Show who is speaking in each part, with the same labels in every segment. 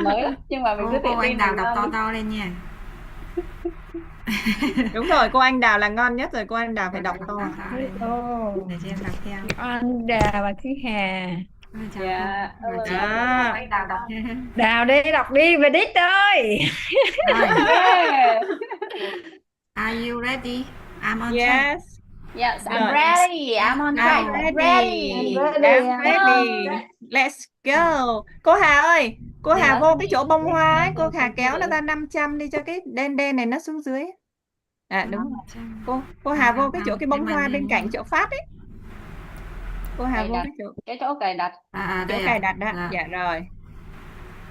Speaker 1: mới lắm, nhưng mà mình cứ tự
Speaker 2: Cô anh
Speaker 1: tin
Speaker 2: Đào
Speaker 1: mình
Speaker 2: đọc to
Speaker 1: ngon.
Speaker 2: to lên nha.
Speaker 3: Đúng rồi, cô anh Đào là ngon nhất rồi, cô anh Đào phải
Speaker 2: Đọc
Speaker 3: đọc
Speaker 2: to
Speaker 3: to.
Speaker 2: to lên để cho em đọc theo.
Speaker 4: Anh Đào và Thúy Hà.
Speaker 2: Chào
Speaker 1: Dạ,
Speaker 2: cô. Rồi
Speaker 1: hello.
Speaker 3: Đó.
Speaker 2: anh Đào đọc nha.
Speaker 4: Đào đi, đọc đi về đít ơi.
Speaker 2: Rồi,
Speaker 1: Yeah.
Speaker 2: are you ready? I'm on track.
Speaker 3: Yes.
Speaker 1: Yes, I'm
Speaker 3: Rồi.
Speaker 1: ready. I'm on track.
Speaker 2: Go.
Speaker 3: I'm
Speaker 1: Ready.
Speaker 3: I'm ready. Let's go. Cô Hà ơi, cô Hà
Speaker 1: Dạ.
Speaker 3: vô cái chỗ bông hoa ấy, cô Hà kéo nó ra 500 đi cho cái đen đen này nó xuống dưới. À đúng rồi. Cô Hà vô cái chỗ cái bông hoa bên cạnh chỗ phát ấy. Cô Hà vô cái chỗ
Speaker 1: Cài đặt.
Speaker 3: chỗ cài đặt đó. Dạ rồi.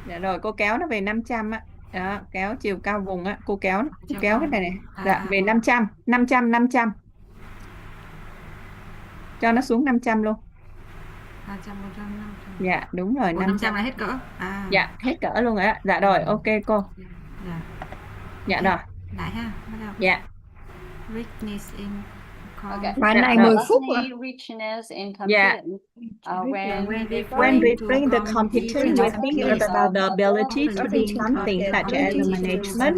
Speaker 3: Dạ rồi, cô kéo nó về 500 á. Đó, kéo chiều cao vùng á, cô kéo cái này này. Dạ, về 500, 500, 500. Cho nó xuống 500 luôn.
Speaker 2: 300, 400, 500.
Speaker 3: Dạ, đúng rồi,
Speaker 2: 500 là hết cỡ.
Speaker 3: Dạ, hết cỡ luôn rồi ạ. Dạ rồi, ok cô.
Speaker 2: Dạ.
Speaker 3: Dạ rồi.
Speaker 2: Lại ha, bắt đầu.
Speaker 3: Dạ.
Speaker 2: Richness in
Speaker 4: Bài này 10 phút à?
Speaker 1: Richness in
Speaker 3: Yeah.
Speaker 1: competence.
Speaker 3: When we bring the competence, we think about the ability to do something such as management,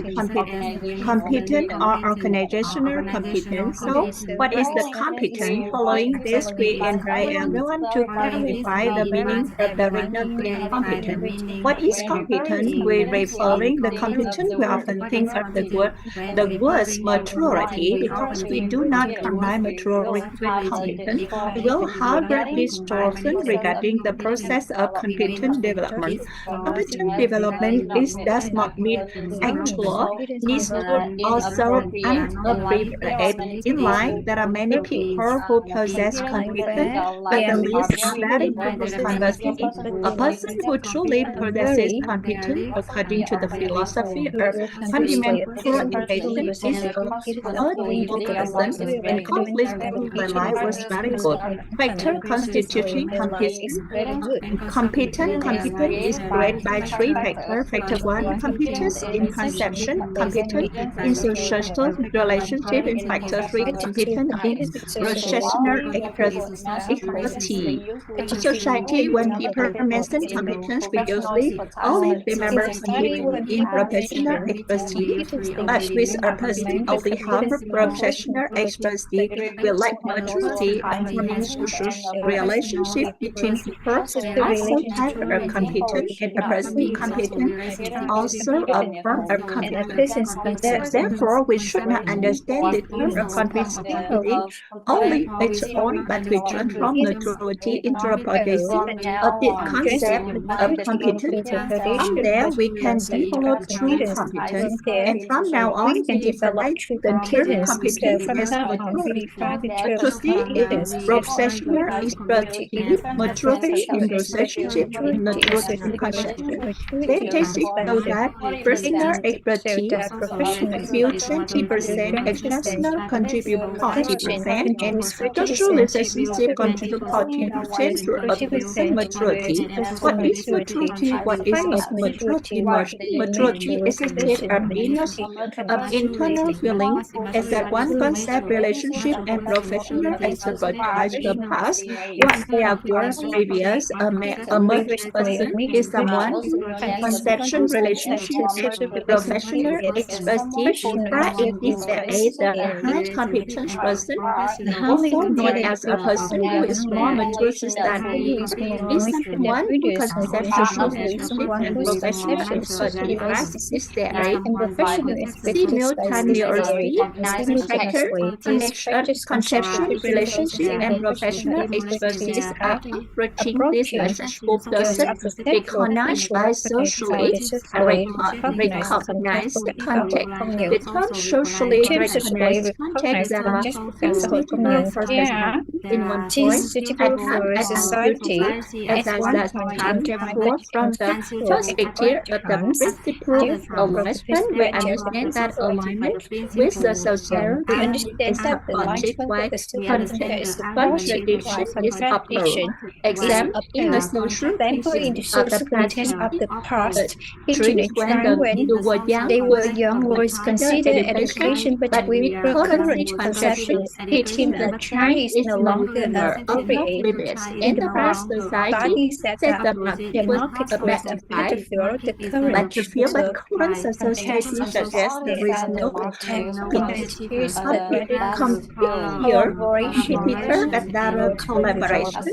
Speaker 3: competent or organizational competence. So, what is the competence? Following this, we invite everyone to clarify the meaning of the written competence. What is competence? We're referring the competence. We often think of the words maturity because we do not combine maturity with competence. We will, however, be chosen regarding the process of competent development. Competent development does not mean actual needs also abbreviate. In life, there are many people who possess competence, but the list is very conversely. A person who truly possesses competence, according to the philosophy of fundamental education, is a good person and conflict in my life was very good. Factor constituting competence is created by three factors. Factor 1, competence in conception, competence in social relationship, and factor 3, competence in relational expertise. In society, when people mention competence, we usually only remember competence in professional expertise, but with a person only have professional expertise, we lack maturity and forming social relationship between people. Also, type of competence and a person competent is also a form of competence. Therefore, we should not understand the term of competence only its own, but we transform maturity into a progressive of the concept of competence. From there, we can develop true competence, and from now on, we define the term competence as maturity. To see it, professional expertise, maturity in relationship, maturity in conception. Statistics show that personal expertise contribute 20%, external contribute 40%, and social relationship contribute 40% to a person's maturity. What is maturity? What is a maturity? Maturity is a state of internal feeling as that one concept relationship and professional expertise the past. What they are were previous, a mature person is someone conception relationship and professional expertise. Right in this age, the high competence person, also known as a person who is more mature than he is someone who concepts social relationship and professional expertise right in this age. Simultaneously, factor conception, relationship, and professional expertise are approaching this successful person recognized by socially and recognized context. The term socially recognized context that are suitable for personality in one point and not attributed at that time. Therefore, from the perspective of the principle of alignment, we understand that alignment with the social is not conflict with contradiction is opposed. Example, in the social context of the past, trees when they were young was considered education, but with current conception, hitting the tree is no were of no limits. Enterprise society set up a market appetite, but the few but current society suggests there is no competitor but rather collaboration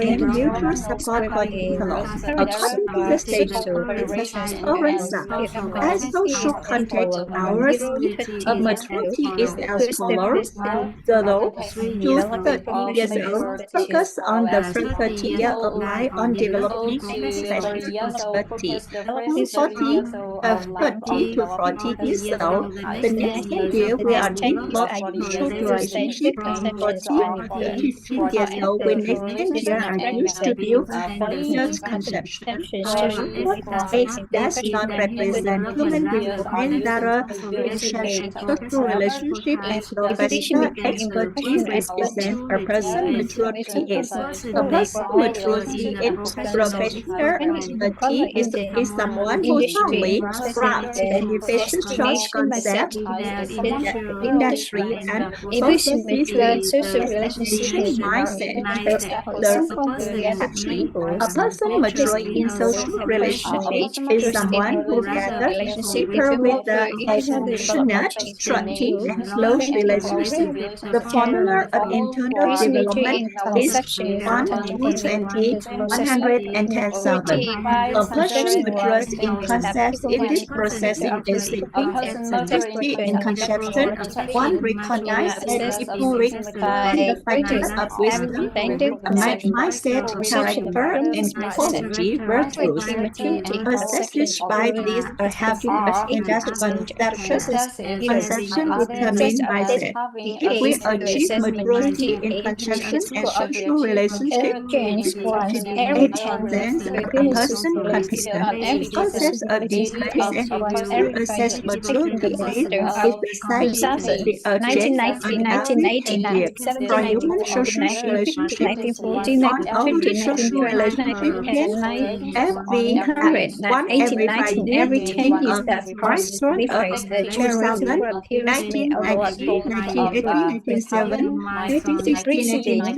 Speaker 3: and mutual support for development. According to the stage of its current size, as social context, our speed of maturity is as follows. Below, to 30 years old, focus on the first 30 years of life on developing specific expertise. To 30 to 40 years old, the next 10 years we are develop social relationship. 40 to 50 years old, we next 10 years are used to build foreigners conception. It does not represent human development, rather social relationship and professional expertise represent a person maturity is. A person maturity in professional expertise is someone who thoroughly grasps beneficial social concepts in the industry and possesses the decision mindset the industry. A person maturing in social relationship is someone who gathers deeper with the affectionate, trusting, and close relationship. The formula of internal development is 1 to 20, 110,000. A person matures in concepts in this processing basic maturity in conception. One recognizes that people with the factors of wisdom, mindset, character, and quality virtues. Are satisfied these are having a standard conception determined mindset. If we achieve maturity in conception and social relationship, it presents a person competent. Concepts of these days and to assess maturity is besides the object on every 10 years. For human social relationship, on our social relationship every 5 years, meaning of Christchurch of 2000, 1990, 1980, 1970, 1960, 1990,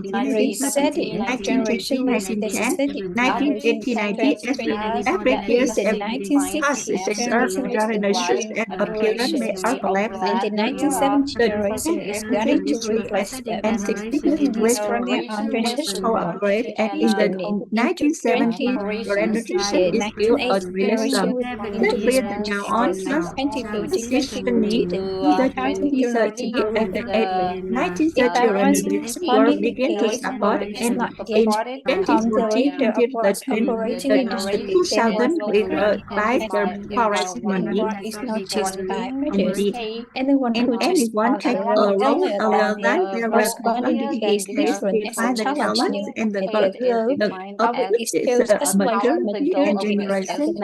Speaker 3: 1940, 1950, 1910, 1980, 90, every year passes generations and appearance may overlap. The 1970 and 60s West cooperate, and in the 1970s generation is still a realism. Simply the now on transitioning the 2030 and the 1930 generation will begin to support, and in 2040 until the 2000 we will buy the forest money. And anyone take a role earlier than their responsibility is define the talents and the abilities of maturity and generation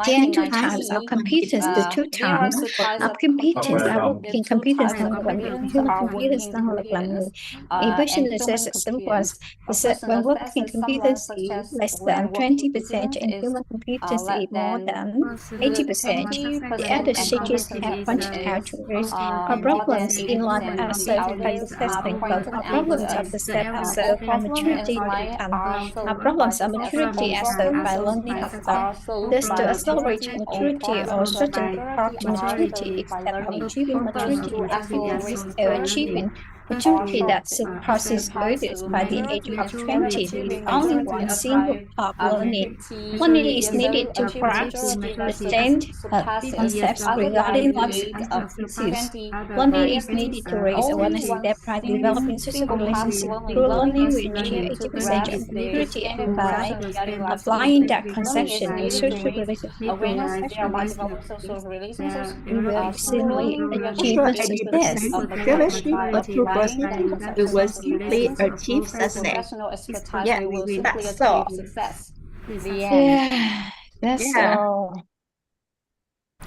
Speaker 3: and
Speaker 4: two times of competence, the two times of competence là working competence năng lực làm việc, human competence năng lực làm người. A person says system was when working competence is less than 20% and human competence is more than 80%. The other stages have pointed out to us our problems in life are solved by the assessment of our problems of the step are solved by maturity to become. Our problems of maturity are solved by learning how to thought. Thus, to accelerate maturity or certain path to maturity, except of achieving maturity achieving maturity that surpasses others by the age of 20. There is only one single path learning. Learning is needed to grasp the same concepts regarding life's issues. Learning is needed to raise awareness that by developing social relationships through learning we achieve 80% of maturity, and by applying that conception in social relationships we will simply achieve success.
Speaker 3: We will simply achieve success. Yeah, that's all.
Speaker 4: Yeah, that's all.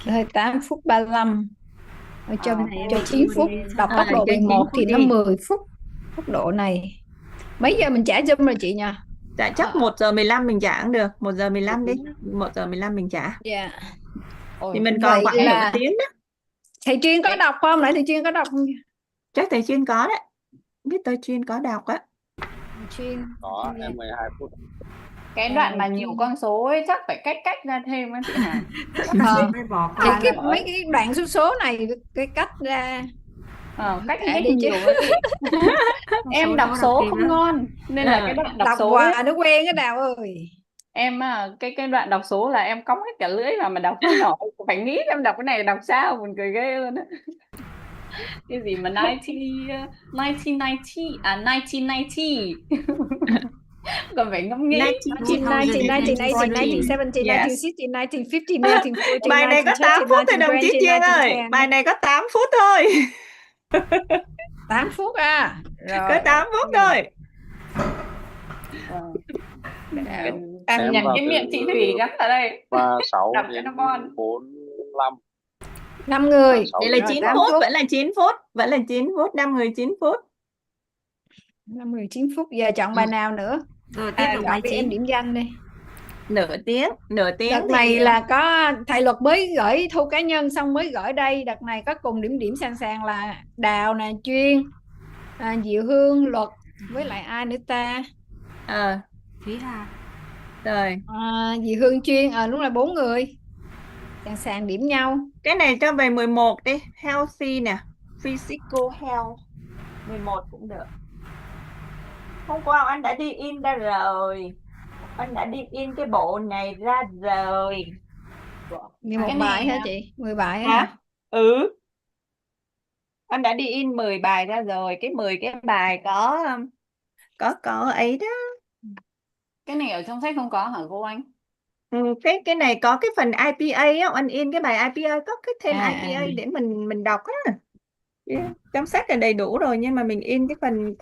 Speaker 4: Rồi 8 phút 35. Ở trong này cho 9 phút. Đọc tốc độ 11 thì nó 10 phút. Tốc độ này. Mấy giờ mình trả Zoom rồi chị nha?
Speaker 3: Dạ chắc 1 giờ 15 mình trả cũng được. 1 giờ 15 đi. 1 giờ 15 mình trả.
Speaker 4: Dạ.
Speaker 3: Thì mình còn
Speaker 4: Vậy
Speaker 3: khoảng nửa
Speaker 4: là
Speaker 3: tiếng đó.
Speaker 4: thầy Chuyên có đọc không? Nãy thầy Chuyên có đọc không?
Speaker 3: Chắc thầy Chuyên có đấy. Biết tôi Chuyên có đọc á.
Speaker 4: Chuyên
Speaker 5: Có, em 12 phút.
Speaker 1: Cái đoạn mà nhiều con số ấy chắc phải cách ra thêm á chị Hà.
Speaker 2: Mới bỏ
Speaker 4: thì
Speaker 2: qua
Speaker 4: cái
Speaker 2: là
Speaker 4: mấy cái đoạn số số này cái cách ra
Speaker 1: Cách
Speaker 4: kệ
Speaker 1: cách
Speaker 4: đi chứ.
Speaker 1: nhiều á chị. Em đọc số không ngon nên là cái đoạn đọc
Speaker 4: Đọc
Speaker 1: số ấy,
Speaker 4: hoài nó quen cái Đào ơi.
Speaker 1: em cái đoạn đọc số là em cong hết cả lưỡi mà đọc không nổi, phải nghĩ em đọc cái này đọc sao, buồn cười ghê luôn á. Cái gì mà 1990 còn phải ngẫm nghĩ.
Speaker 4: 1990, 1980, 1970,
Speaker 3: Yes.
Speaker 4: 1960, 1950, 1940,
Speaker 3: Bài này có 8 phút thôi đồng chí Chuyên ơi. Bài này có 8 phút thôi.
Speaker 4: 8 phút à. Rồi.
Speaker 3: Có 8 phút thôi.
Speaker 1: Em nhặt cái miệng chị Thủy gắn ở đây.
Speaker 5: 36
Speaker 1: Đọc cho
Speaker 5: đến
Speaker 1: nó bon.
Speaker 5: 45.
Speaker 4: 5 người.
Speaker 3: Vậy là
Speaker 4: Rồi,
Speaker 3: 9
Speaker 4: 8
Speaker 3: phút,
Speaker 4: phút.
Speaker 3: vẫn là 9 phút. Vẫn là 9 phút, 5 người 9 phút.
Speaker 4: 5 người 9 phút. Giờ chọn bài nào nữa?
Speaker 2: Rồi tiếp tục
Speaker 4: Chọn
Speaker 2: bài
Speaker 4: đi, em
Speaker 2: 9.
Speaker 4: điểm danh đi.
Speaker 3: Nửa tiếng
Speaker 4: Đợt
Speaker 3: thì
Speaker 4: này là có thầy Luật mới gửi thu cá nhân xong mới gửi đây. Đợt này có cùng điểm sàn là Đào nè, Chuyên, Diệu Hương, Luật với lại ai nữa ta?
Speaker 2: Thúy Hà.
Speaker 3: Rồi.
Speaker 4: Diệu Hương, Chuyên, đúng là 4 người. Sàn điểm nhau.
Speaker 3: Cái này cho về 11 đi. Healthy nè. Physical health. 11 cũng được. Hôm qua anh đã đi in ra rồi. Anh đã đi in cái bộ này ra rồi.
Speaker 4: 11
Speaker 1: Cái
Speaker 4: bài
Speaker 1: này
Speaker 4: hả chị? 10 bài hả?
Speaker 3: Hả? Ừ. Anh đã đi in 10 bài ra rồi. Cái 10 cái bài có ấy đó.
Speaker 1: Cái này ở trong sách không có hả cô Anh?
Speaker 3: Cái này có cái phần IPA á, anh in cái bài IPA có cái thêm IPA để mình đọc á. Trong sách là đầy đủ rồi nhưng mà mình in cái phần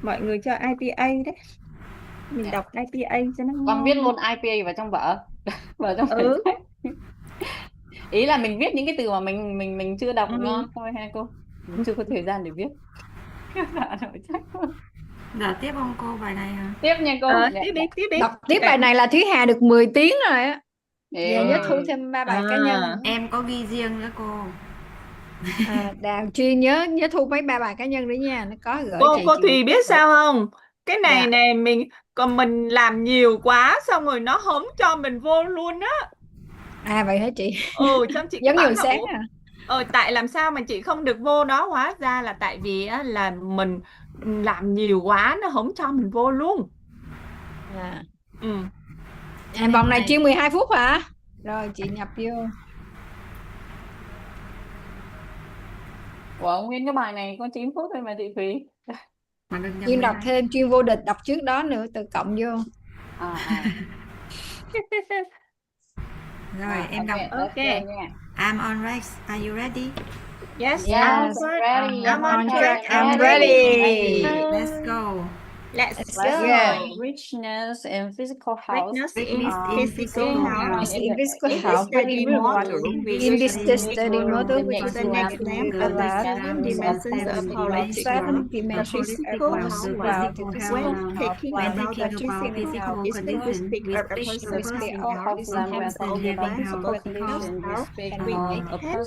Speaker 3: mọi người cho IPA đấy. Mình đọc IPA cho nó
Speaker 1: Con
Speaker 3: ngon.
Speaker 1: viết luôn IPA vào trong vở. Vào trong quyển sách. Ý là mình viết những cái từ mà mình chưa đọc ngon thôi ha cô. Mình chưa có thời gian để viết.
Speaker 2: Giờ tiếp không cô bài này hả?
Speaker 1: Tiếp nha cô.
Speaker 3: Tiếp đi.
Speaker 4: Đọc tiếp bài này là Thúy Hà được 10 tiếng rồi á.
Speaker 1: Để
Speaker 4: Giờ nhớ thu thêm 3 bài cá nhân.
Speaker 2: Em có ghi riêng nữa cô.
Speaker 4: Đào Chuyên nhớ thu mấy 3 bài cá nhân nữa nha, nó có gửi
Speaker 3: cô Thùy biết sao không? Cái này này mình làm nhiều quá xong rồi nó hống cho mình vô luôn á.
Speaker 4: Vậy hả chị?
Speaker 3: Trong chị
Speaker 4: giống
Speaker 3: bảo
Speaker 4: như sáng
Speaker 3: tại làm sao mà chị không được vô đó, hóa ra là tại vì á, là mình làm nhiều quá nó hống cho mình vô luôn.
Speaker 4: Vòng này Chuyên 12 phút hả? Rồi chị nhập vô.
Speaker 1: Ủa, nguyên cái bài này có 9 phút thôi mà chị Thủy.
Speaker 4: Chuyên đọc thêm, Chuyên vô địch đọc trước đó nữa, từ cộng vô.
Speaker 2: Rồi em đọc.
Speaker 3: Okay.
Speaker 2: I'm on race. Are you ready?
Speaker 3: Yes,
Speaker 1: Yes,
Speaker 3: ready.
Speaker 1: I'm on track.
Speaker 4: I'm ready.
Speaker 2: Let's go.
Speaker 3: Let's
Speaker 4: go.
Speaker 1: Richness in physical health.
Speaker 3: Richness in physical health.
Speaker 4: In physical
Speaker 3: In
Speaker 4: health,
Speaker 3: this study model,
Speaker 4: in this study model,
Speaker 3: we
Speaker 4: we
Speaker 3: the next step of the 7 dimensions of holistic health. The physical health when taking about the physical health is when we speak of a person's health and physical health, we have the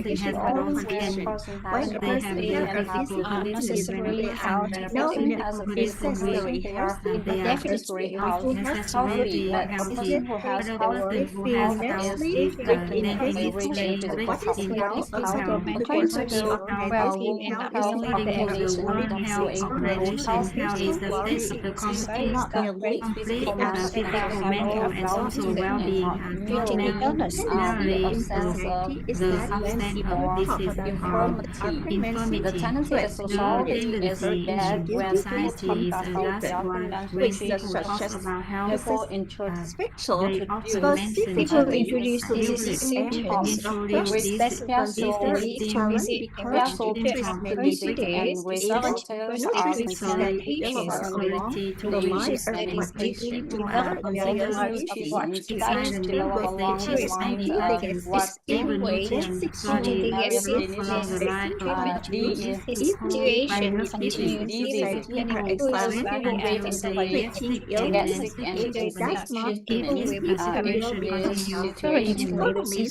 Speaker 3: physical condition. When a person has a physical
Speaker 4: necessarily
Speaker 3: condition,
Speaker 4: health,
Speaker 3: no
Speaker 1: as a
Speaker 3: necessary health,
Speaker 1: definitely healthy,
Speaker 2: healthy,
Speaker 1: but a person who has power
Speaker 3: they feel naturally in physical what is health of the principle of well-being and
Speaker 2: the one health organization is the face of the complete physical, mental, and social well-being and generally the substance of disease or infirmity.
Speaker 1: The tendency of society is that when
Speaker 2: society is just one when people talk about health,
Speaker 1: people introspect
Speaker 2: they often mention
Speaker 4: people introduce diseases
Speaker 2: introduce
Speaker 4: especially to visit and research
Speaker 2: ability to reach deeply to
Speaker 3: treating illness. It does not diminish the mental health situation.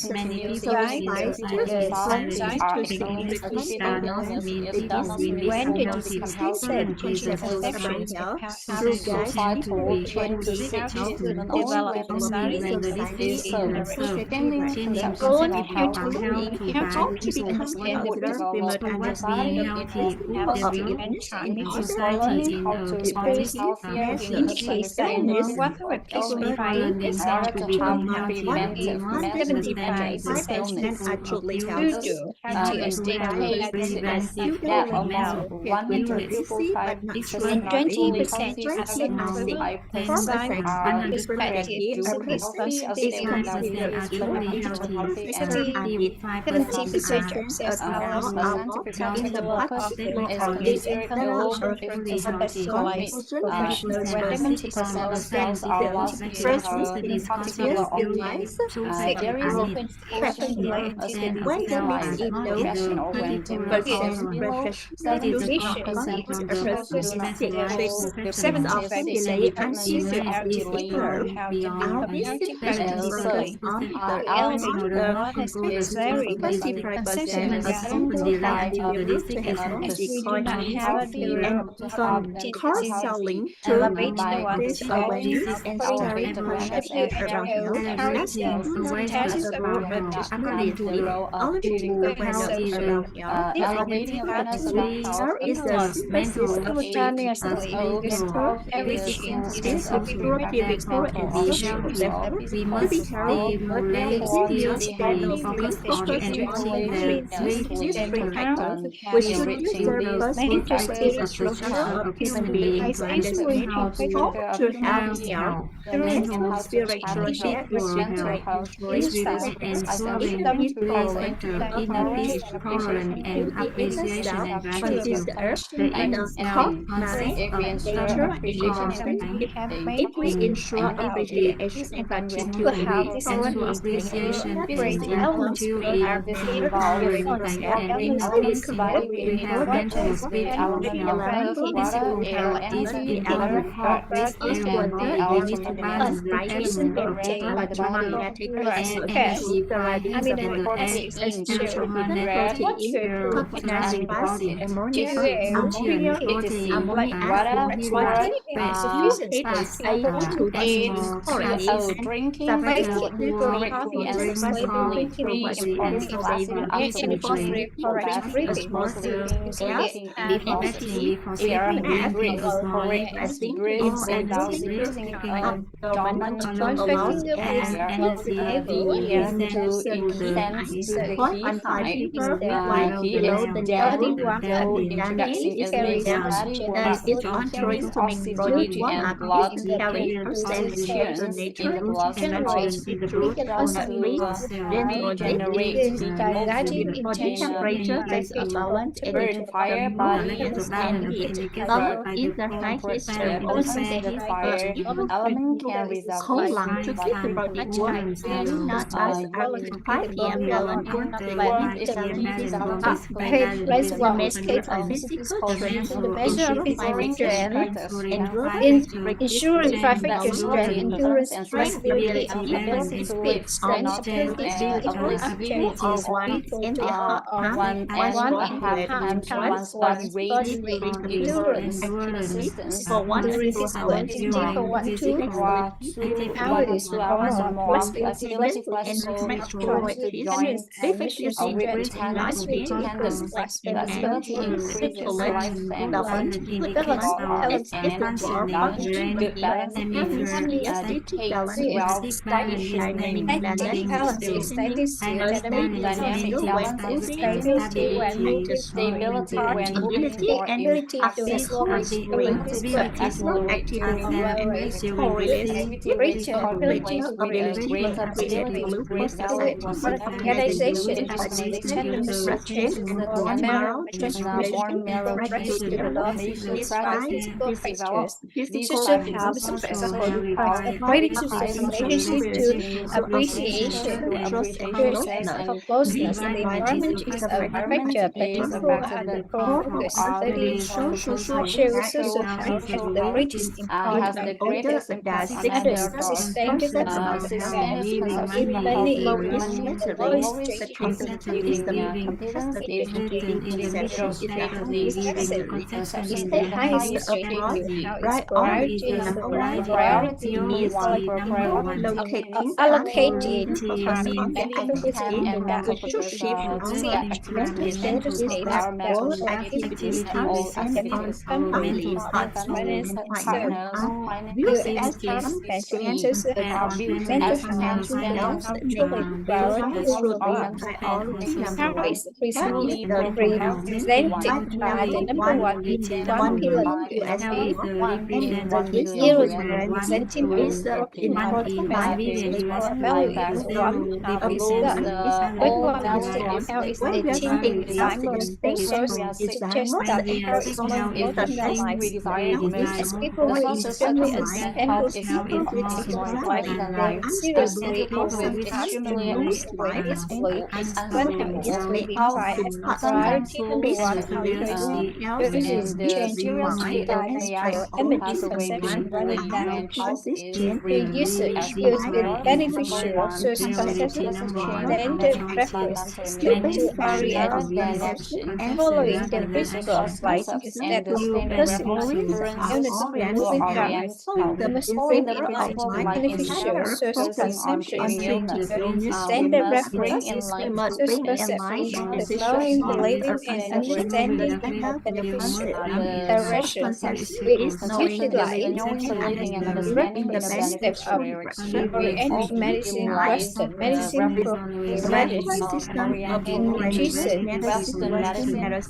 Speaker 2: Many people
Speaker 3: Suicide
Speaker 2: society
Speaker 3: to
Speaker 2: significant
Speaker 3: significant
Speaker 2: diagnosis means
Speaker 3: it
Speaker 2: people
Speaker 3: is
Speaker 2: with
Speaker 4: when the
Speaker 2: healthy
Speaker 4: disease
Speaker 2: problem
Speaker 4: spread,
Speaker 2: with the
Speaker 3: mental
Speaker 2: social
Speaker 3: health through
Speaker 2: success
Speaker 3: guiding
Speaker 2: tend to be
Speaker 3: people when to
Speaker 2: seek
Speaker 3: seek
Speaker 2: help,
Speaker 3: help,
Speaker 4: develop
Speaker 2: only when the
Speaker 3: society
Speaker 2: disease is
Speaker 3: in a
Speaker 2: observed.
Speaker 3: positive
Speaker 2: Changing
Speaker 3: light.
Speaker 4: growing
Speaker 2: perspective
Speaker 4: appear to
Speaker 2: on health
Speaker 4: be
Speaker 2: to
Speaker 4: helpful
Speaker 2: guide
Speaker 3: How to
Speaker 4: to
Speaker 2: people
Speaker 3: become
Speaker 4: understand the
Speaker 3: popular
Speaker 4: difference
Speaker 3: remote
Speaker 2: so what
Speaker 3: understanding
Speaker 2: being
Speaker 3: in
Speaker 2: healthy
Speaker 3: the
Speaker 2: would
Speaker 3: people of
Speaker 2: develop
Speaker 3: illness in
Speaker 2: in
Speaker 3: order
Speaker 2: society
Speaker 3: to
Speaker 2: in a
Speaker 3: preventive
Speaker 2: positive
Speaker 3: measures.
Speaker 4: indicates that
Speaker 3: Illness
Speaker 4: no matter what people may
Speaker 2: people
Speaker 4: find,
Speaker 2: learning
Speaker 4: it's
Speaker 2: how
Speaker 4: not
Speaker 2: to
Speaker 4: true
Speaker 2: become
Speaker 4: health.
Speaker 2: healthy and we must understand that
Speaker 3: 75% are
Speaker 2: people
Speaker 3: truly
Speaker 2: abuse
Speaker 4: Due
Speaker 3: healthy.
Speaker 4: to
Speaker 2: in
Speaker 4: healthy
Speaker 2: order to have a
Speaker 3: As
Speaker 2: preventive
Speaker 3: students and
Speaker 2: treatment.
Speaker 3: with
Speaker 2: Ewit
Speaker 3: obesity but not
Speaker 2: explained
Speaker 4: and
Speaker 3: diabetic,
Speaker 4: 20% are fit for
Speaker 3: diagnostic
Speaker 4: living.
Speaker 3: 4%
Speaker 4: When
Speaker 3: are
Speaker 4: perspective,
Speaker 3: effective. A
Speaker 4: focus,
Speaker 3: person is
Speaker 4: responsibility,
Speaker 2: 5%
Speaker 3: considered
Speaker 2: are
Speaker 3: ill
Speaker 2: truly
Speaker 3: if a
Speaker 2: healthy.
Speaker 3: factor are dead.
Speaker 4: 70%
Speaker 2: 75% are
Speaker 3: 70%
Speaker 4: success
Speaker 3: of
Speaker 4: are
Speaker 3: now
Speaker 4: listening,
Speaker 3: are in the
Speaker 4: develop of
Speaker 3: particular
Speaker 4: this
Speaker 3: organs
Speaker 4: and
Speaker 3: that are
Speaker 4: contribution
Speaker 2: fully
Speaker 3: affected.
Speaker 4: a
Speaker 2: healthy.
Speaker 4: better life.
Speaker 3: 1% are
Speaker 2: 50% are
Speaker 3: irreversible.
Speaker 2: 61%
Speaker 3: That
Speaker 2: because
Speaker 3: is,
Speaker 2: vaccination
Speaker 3: persisting
Speaker 2: is
Speaker 3: years
Speaker 2: considered to
Speaker 3: in
Speaker 2: be
Speaker 3: life
Speaker 2: two
Speaker 3: are
Speaker 2: factors are needed.
Speaker 4: Often like
Speaker 2: 64% of
Speaker 3: when
Speaker 2: cells
Speaker 3: damage
Speaker 2: are
Speaker 3: is
Speaker 2: not
Speaker 3: low,
Speaker 2: in the
Speaker 3: 50%
Speaker 2: particular organ.
Speaker 3: refractory
Speaker 2: It is
Speaker 3: to
Speaker 2: a
Speaker 4: vision,
Speaker 2: composite of
Speaker 3: a
Speaker 2: the
Speaker 3: person is sick.
Speaker 2: specialized
Speaker 3: Treatments
Speaker 2: professionals.
Speaker 3: often delay and seizure of
Speaker 2: Humanity
Speaker 3: the
Speaker 2: is
Speaker 3: signal.
Speaker 2: growing
Speaker 3: Our
Speaker 2: beyond
Speaker 3: visit
Speaker 2: special
Speaker 3: focus on
Speaker 2: specific
Speaker 3: the
Speaker 2: in order
Speaker 3: the
Speaker 2: to control the spread of disease.
Speaker 3: 25%
Speaker 2: Treatment
Speaker 3: of
Speaker 2: is often
Speaker 3: people
Speaker 2: delayed
Speaker 3: have
Speaker 2: until
Speaker 3: been
Speaker 2: the
Speaker 3: able to
Speaker 2: disease
Speaker 3: have
Speaker 2: is
Speaker 3: healthy
Speaker 2: consistently
Speaker 3: conscious
Speaker 2: severe.
Speaker 3: and counseling to
Speaker 2: Eliminate of
Speaker 3: reduce awareness
Speaker 2: disease
Speaker 3: and
Speaker 2: and
Speaker 3: steering perception around health, as
Speaker 2: availability
Speaker 3: we
Speaker 2: of
Speaker 3: do not have
Speaker 2: awareness
Speaker 3: a full
Speaker 2: about health. According to
Speaker 3: opportunity.
Speaker 2: the
Speaker 3: Elevating
Speaker 2: health
Speaker 3: awareness
Speaker 2: is
Speaker 3: around
Speaker 2: a
Speaker 3: health, the objective of there is a
Speaker 2: the
Speaker 3: synthesis
Speaker 2: mental
Speaker 3: of
Speaker 2: state
Speaker 3: treatments
Speaker 2: as
Speaker 3: and
Speaker 2: physical, which
Speaker 3: therapeutics
Speaker 2: is
Speaker 3: and
Speaker 2: essential.
Speaker 3: physiotherapeutic
Speaker 2: Therefore, to
Speaker 3: and
Speaker 2: be
Speaker 3: social.
Speaker 2: healthy,
Speaker 3: Therefore,
Speaker 2: we
Speaker 3: to
Speaker 2: must
Speaker 3: be healthy, we need
Speaker 2: simultaneously
Speaker 3: simultaneously
Speaker 2: focus on
Speaker 3: focus on
Speaker 2: enriching the
Speaker 3: these
Speaker 2: three
Speaker 3: three
Speaker 2: factors.
Speaker 3: factors, which reduce
Speaker 2: Enriching
Speaker 3: the
Speaker 2: these three factors
Speaker 3: perspective
Speaker 2: is the source
Speaker 3: of
Speaker 2: of
Speaker 3: human
Speaker 2: student
Speaker 3: beings
Speaker 2: to understand
Speaker 3: understanding how to have
Speaker 2: have
Speaker 3: health,
Speaker 2: health,
Speaker 3: mental,
Speaker 2: mental,
Speaker 3: spiritual
Speaker 2: and
Speaker 3: health,
Speaker 2: physical health.
Speaker 3: ensuring
Speaker 2: This review and
Speaker 3: in
Speaker 2: solving
Speaker 3: his
Speaker 2: three
Speaker 3: tolerance
Speaker 2: factors
Speaker 3: of
Speaker 2: inner peace, tolerance, and
Speaker 3: beauty in the
Speaker 2: appreciation
Speaker 3: self
Speaker 2: and
Speaker 3: consists
Speaker 2: gratitude.
Speaker 3: often
Speaker 2: The
Speaker 3: in
Speaker 2: inner
Speaker 3: a
Speaker 2: self
Speaker 3: heart, mind,
Speaker 2: consists of
Speaker 3: nature,
Speaker 2: strength,
Speaker 3: and
Speaker 2: calm,
Speaker 3: emotion. If we
Speaker 2: in
Speaker 3: ensure
Speaker 2: empathy,
Speaker 3: appreciation and gratitude,
Speaker 2: humility, and through
Speaker 3: tolerance and
Speaker 2: appreciation
Speaker 3: is
Speaker 2: and
Speaker 3: income,
Speaker 2: until
Speaker 3: spirit,
Speaker 2: in tolerance and inner peace, we have mental, spiritual health. Physical health is the element of this element. We need to balance the element of earth,
Speaker 3: electromagnetic
Speaker 2: and
Speaker 3: physical,
Speaker 2: energy
Speaker 3: the
Speaker 2: finds
Speaker 3: radiation
Speaker 2: the
Speaker 3: physical protein,
Speaker 2: to
Speaker 3: coconut
Speaker 2: the
Speaker 3: fats,
Speaker 2: body.
Speaker 3: ammonia,
Speaker 2: Protein,
Speaker 3: ammonic
Speaker 2: fat,
Speaker 3: acid, water,
Speaker 2: fats,
Speaker 3: carbohydrates,
Speaker 2: fats,
Speaker 3: A2,
Speaker 2: animal
Speaker 3: choline,
Speaker 2: fats,
Speaker 3: and
Speaker 2: better poor
Speaker 3: carbohydrates,
Speaker 2: drinking
Speaker 3: carbohydrates,
Speaker 2: frequently and sustainably,
Speaker 3: phosphate, rich
Speaker 2: water,
Speaker 3: gas,
Speaker 2: effectively
Speaker 3: DHT,
Speaker 2: for
Speaker 3: vitamin
Speaker 2: sleeping,
Speaker 3: F,
Speaker 2: eating small,
Speaker 3: resting,
Speaker 2: all
Speaker 3: improving
Speaker 2: energy, taking
Speaker 3: abdominal
Speaker 2: along
Speaker 3: allows
Speaker 2: and energy
Speaker 3: reduce
Speaker 2: to
Speaker 3: kidney
Speaker 2: the
Speaker 3: high on high fever, while
Speaker 2: level
Speaker 3: below the level
Speaker 2: dandy
Speaker 3: is
Speaker 2: down.
Speaker 3: that
Speaker 2: This
Speaker 3: is
Speaker 2: job
Speaker 3: on
Speaker 2: seems
Speaker 3: trace to make
Speaker 2: to
Speaker 3: body
Speaker 2: be
Speaker 3: one up is to carry percentage of the nature
Speaker 2: oxygen in the
Speaker 3: through
Speaker 2: blood
Speaker 3: at
Speaker 2: to
Speaker 3: least
Speaker 2: cell,
Speaker 3: then
Speaker 2: regulate
Speaker 3: body temperature
Speaker 2: release
Speaker 3: that's a
Speaker 2: of
Speaker 3: balance electrical
Speaker 2: molecular
Speaker 3: movements and
Speaker 2: balance
Speaker 3: heat.
Speaker 2: indicated
Speaker 3: Color
Speaker 2: by
Speaker 3: is
Speaker 2: the
Speaker 3: the highest
Speaker 2: fat
Speaker 3: thermometer.
Speaker 2: infiltrate
Speaker 3: Cold lung to keep the
Speaker 2: lifetime
Speaker 3: body warm,
Speaker 2: difference in
Speaker 3: maybe not
Speaker 2: the
Speaker 3: as after 5 p.m. melon or
Speaker 2: the
Speaker 3: when the
Speaker 2: bacteria
Speaker 3: sun is
Speaker 2: balance
Speaker 3: up.
Speaker 2: is better
Speaker 3: The
Speaker 2: than
Speaker 3: method of
Speaker 2: conditions.
Speaker 3: physical
Speaker 2: The
Speaker 3: training
Speaker 2: mental
Speaker 3: ensure
Speaker 2: optimization
Speaker 3: financial
Speaker 2: including
Speaker 3: and
Speaker 2: five
Speaker 3: robust
Speaker 2: factor
Speaker 3: practices
Speaker 2: strength,
Speaker 3: development,
Speaker 2: endurance,
Speaker 3: strength,
Speaker 2: flexibility,
Speaker 3: ability, and
Speaker 2: balance,
Speaker 3: speed. On
Speaker 2: strength
Speaker 3: is visible
Speaker 2: and
Speaker 3: as two or
Speaker 2: abilities
Speaker 3: one in the heart palm, one's body weight, one's speed during the physical activity, for one and 2 hours more. Flexibility,
Speaker 2: activity,
Speaker 3: mental and qualities, difficulty in life being reflecting and intellect development, good health, as if it were functioning in hemisphere, balance is dynamic balance is listening, a state is mental when moving, state mental heart ability and accessory physical activity and correlates intellectual ability, vocabulary, glucose activity, metabolism, protein, bone marrow transformation, rapid development, despite physical to appreciation, trust, and closeness. This environment is affected by temporal and corporal social
Speaker 4: Sexual social health has the greatest
Speaker 1: has
Speaker 4: importance
Speaker 1: the greatest impact on
Speaker 4: other
Speaker 1: adults.
Speaker 4: sustained development of
Speaker 1: Sustained
Speaker 4: even
Speaker 1: consumption
Speaker 4: many
Speaker 1: of
Speaker 4: in
Speaker 1: women
Speaker 4: the
Speaker 1: low
Speaker 4: lowest
Speaker 1: is
Speaker 4: status
Speaker 1: giving competence in individual
Speaker 4: is
Speaker 1: sexually
Speaker 4: necessary. Is
Speaker 1: conception
Speaker 4: the
Speaker 1: in the
Speaker 4: highest
Speaker 1: highest
Speaker 4: state
Speaker 1: degree.
Speaker 4: view how its priority number one
Speaker 1: Priority number one for priority means
Speaker 4: allocated
Speaker 1: focus
Speaker 4: time
Speaker 1: on
Speaker 4: and effort
Speaker 1: time
Speaker 4: in
Speaker 1: and mental focus
Speaker 4: the
Speaker 1: activities
Speaker 4: mental state that
Speaker 1: environmental
Speaker 4: all
Speaker 1: activities
Speaker 4: activities
Speaker 1: and all
Speaker 4: that
Speaker 1: activities
Speaker 4: family,
Speaker 1: family, partners,
Speaker 4: view
Speaker 1: finances,
Speaker 4: as health and
Speaker 1: peace,
Speaker 4: social health,
Speaker 1: views
Speaker 4: mental
Speaker 1: as
Speaker 4: health, mental
Speaker 1: health,
Speaker 4: health truly priority
Speaker 1: health or
Speaker 4: overall.
Speaker 1: mental health
Speaker 4: How is
Speaker 1: truly
Speaker 4: represented by the number one in one pillar USA.
Speaker 1: in 1 billion
Speaker 4: Zero
Speaker 1: UN
Speaker 4: representing important values or value is one half is
Speaker 1: above
Speaker 4: done.
Speaker 1: the
Speaker 4: When
Speaker 1: all
Speaker 4: one understands how is the team design most resource suggests that how is more important than life. As people
Speaker 1: the
Speaker 4: with
Speaker 1: social
Speaker 4: extremely
Speaker 1: circumstance
Speaker 4: unstable
Speaker 1: health is more important than
Speaker 4: they
Speaker 1: life. As
Speaker 4: seriously
Speaker 1: people with
Speaker 4: overcome
Speaker 1: extremely
Speaker 4: peacefully when health is
Speaker 1: unstable health
Speaker 4: classified as
Speaker 1: sometimes
Speaker 4: priority number
Speaker 1: lose
Speaker 4: one
Speaker 1: and the
Speaker 4: changes
Speaker 1: seriously
Speaker 4: the
Speaker 1: diagnosed
Speaker 4: image
Speaker 1: pass away
Speaker 4: conception rather
Speaker 1: briefly
Speaker 4: than
Speaker 1: and health is
Speaker 4: the
Speaker 1: reviewed
Speaker 4: usage
Speaker 1: as
Speaker 4: used with
Speaker 1: priority number
Speaker 4: beneficial
Speaker 1: one.
Speaker 4: social conception
Speaker 1: Such change
Speaker 4: then the
Speaker 1: affects
Speaker 4: preference
Speaker 1: life-altering
Speaker 4: still to
Speaker 1: mechanisms
Speaker 4: area
Speaker 1: rather
Speaker 4: of
Speaker 1: than
Speaker 4: conception
Speaker 1: actions.
Speaker 4: following the
Speaker 1: This
Speaker 4: prescribed
Speaker 1: false
Speaker 4: light
Speaker 1: concept and
Speaker 4: instead
Speaker 1: the
Speaker 4: of
Speaker 1: standard
Speaker 4: personal
Speaker 1: reference
Speaker 4: units
Speaker 1: will
Speaker 4: moving
Speaker 1: orient
Speaker 4: direct.
Speaker 1: health.
Speaker 4: We must
Speaker 1: Following
Speaker 4: bring
Speaker 1: the
Speaker 4: in mind
Speaker 1: principle of life is
Speaker 4: beneficial
Speaker 1: better,
Speaker 4: social
Speaker 1: focusing on
Speaker 4: consumption
Speaker 1: treating illness,
Speaker 4: the
Speaker 1: we
Speaker 4: standard
Speaker 1: must bring
Speaker 4: reference
Speaker 1: in
Speaker 4: is
Speaker 1: line
Speaker 4: social conception, the growing, believing, and understanding of beneficial direction, with
Speaker 1: conception
Speaker 4: healthy
Speaker 1: is the
Speaker 4: life,
Speaker 1: knowing, believing, and
Speaker 4: the
Speaker 1: understanding in the
Speaker 4: step
Speaker 1: beneficial
Speaker 4: of
Speaker 1: direction.
Speaker 4: oriented medicine,
Speaker 1: Lies
Speaker 4: Western medicine,
Speaker 1: represents
Speaker 4: medicine,
Speaker 1: oriented
Speaker 4: and nutrition.
Speaker 1: Western medicine